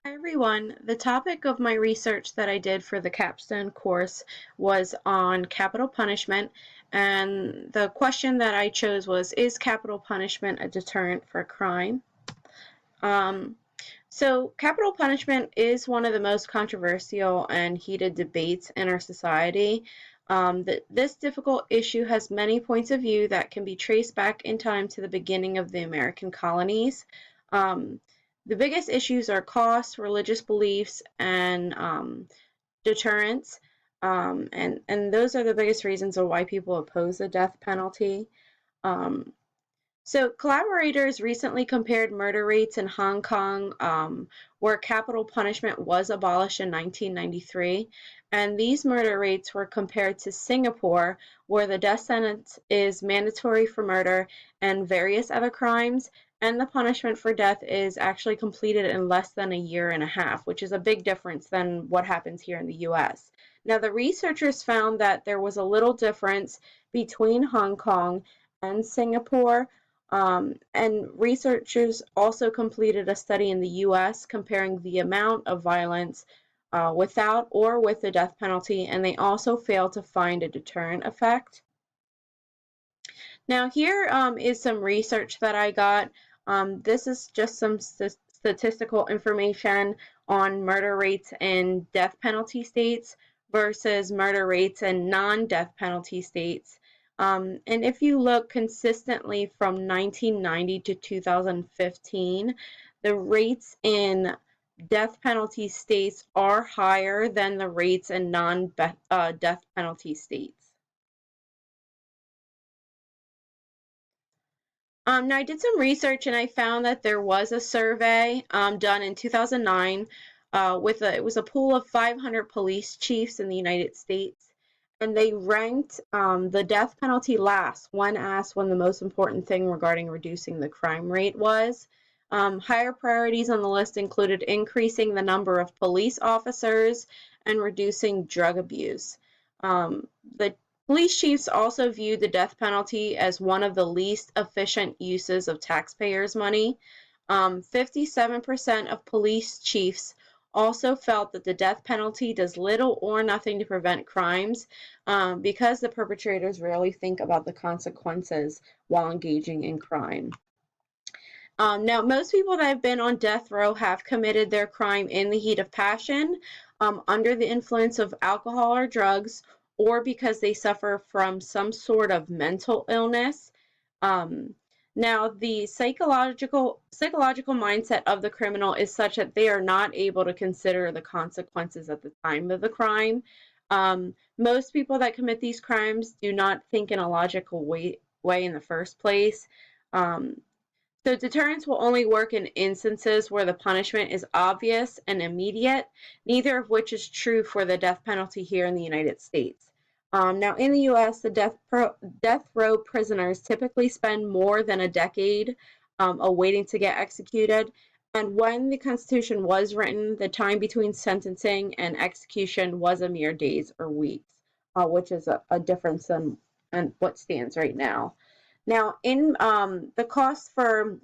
Hi everyone. The topic of my research that I did for the capstone course was on capital punishment, and the question that I chose was, is capital punishment a deterrent for crime? Um, so capital punishment is one of the most controversial and heated debates in our society. This difficult issue has many points of view that can be traced back in time to the beginning of the American colonies. Um, the biggest issues are cost, religious beliefs, and deterrence. And those are the biggest reasons of why people oppose the death penalty. Um, so, collaborators recently compared murder rates in Hong Kong, where capital punishment was abolished in 1993, and these murder rates were compared to Singapore, where the death sentence is mandatory for murder and various other crimes, and the punishment for death is actually completed in less than a year and a half, which is a big difference than what happens here in the US. Now, the researchers found that there was a little difference between Hong Kong and Singapore, and researchers also completed a study in the US comparing the amount of violence without or with the death penalty, and they also failed to find a deterrent effect. Now, here is some research that I got. This is just some statistical information on murder rates in death penalty states versus murder rates in non-death penalty states. And if you look consistently from 1990 to 2015, the rates in death penalty states are higher than the rates in non-death penalty states. Now I did some research and I found that there was a survey done in 2009 it was a pool of 500 police chiefs in the United States, and they ranked the death penalty last when asked when the most important thing regarding reducing the crime rate was. Higher priorities on the list included increasing the number of police officers and reducing drug abuse. The police chiefs also viewed the death penalty as one of the least efficient uses of taxpayers' money. 57% of police chiefs also felt that the death penalty does little or nothing to prevent crimes because the perpetrators rarely think about the consequences while engaging in crime. Now, most people that have been on death row have committed their crime in the heat of passion, under the influence of alcohol or drugs, or because they suffer from some sort of mental illness. Um, Now, the psychological mindset of the criminal is such that they are not able to consider the consequences at the time of the crime. Most people that commit these crimes do not think in a logical way in the first place. Um, so deterrence will only work in instances where the punishment is obvious and immediate, neither of which is true for the death penalty here in the United States. Now, in the U.S., the death row prisoners typically spend more than a decade awaiting to get executed. And when the Constitution was written, the time between sentencing and execution was a mere days or weeks, which is a difference than what stands right now. Now, in the cost for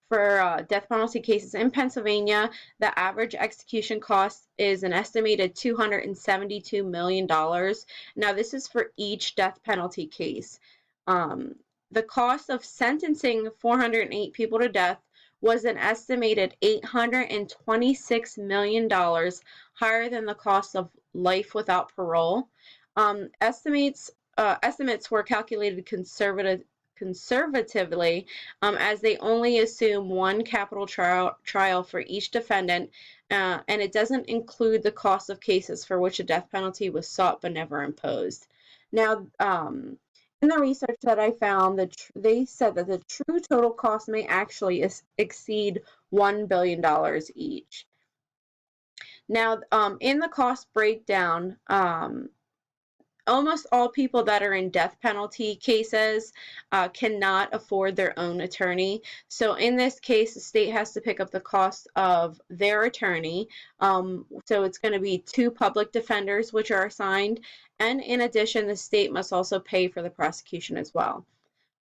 death penalty cases in Pennsylvania, the average execution cost is an estimated $272 million. Now, this is for each death penalty case. Um, the cost of sentencing 408 people to death was an estimated $826 million, higher than the cost of life without parole. Estimates were calculated conservatively, as they only assume one capital trial for each defendant, and it doesn't include the cost of cases for which a death penalty was sought but never imposed. Now, in the research that I found, they said that the true total cost may actually exceed $1 billion each. Now, in the cost breakdown, almost all people that are in death penalty cases cannot afford their own attorney. So in this case, the state has to pick up the cost of their attorney. So it's going to be two public defenders which are assigned. And in addition, the state must also pay for the prosecution as well.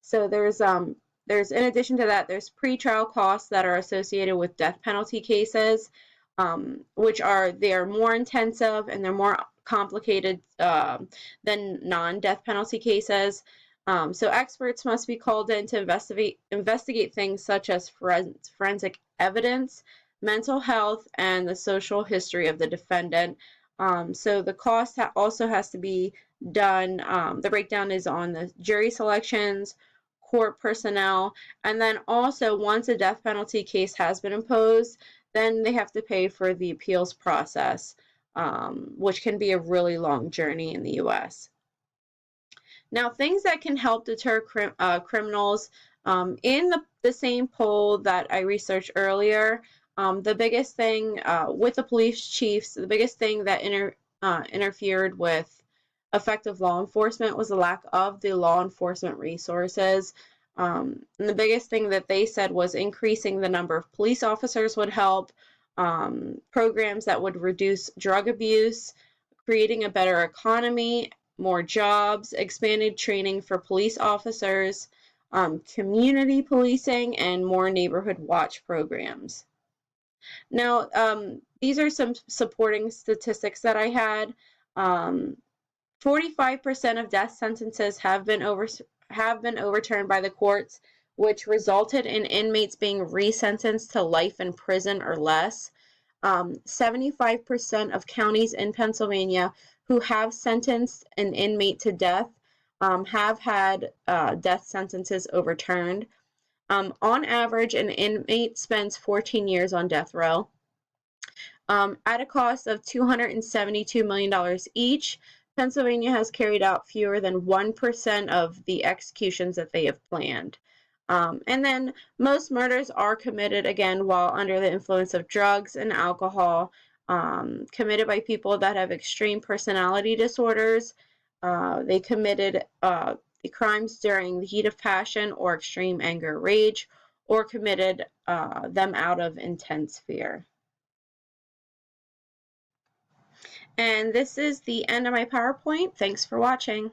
So there's in addition to that, there's pretrial costs that are associated with death penalty cases. which they're more intensive and they're more complicated than non-death penalty cases. So experts must be called in to investigate things such as forensic evidence, mental health, and the social history of the defendant. So the cost also has to be done. The breakdown is on the jury selections, court personnel, and then also once a death penalty case has been imposed, then they have to pay for the appeals process, which can be a really long journey in the US. Now, things that can help deter criminals, in the same poll that I researched earlier, the biggest thing with the police chiefs, the biggest thing that interfered with effective law enforcement was the lack of the law enforcement resources. And the biggest thing that they said was increasing the number of police officers would help, programs that would reduce drug abuse, creating a better economy, more jobs, expanded training for police officers, community policing, and more neighborhood watch programs. Now, these are some supporting statistics that I had. 45% of death sentences have been overturned by the courts, which resulted in inmates being resentenced to life in prison or less. 75% of counties in Pennsylvania who have sentenced an inmate to death have had death sentences overturned. On average, an inmate spends 14 years on death row. At a cost of $272 million each, Pennsylvania has carried out fewer than 1% of the executions that they have planned. And then most murders are committed, again, while under the influence of drugs and alcohol, committed by people that have extreme personality disorders. They committed the crimes during the heat of passion or extreme anger or rage, or committed them out of intense fear. And this is the end of my PowerPoint. Thanks for watching.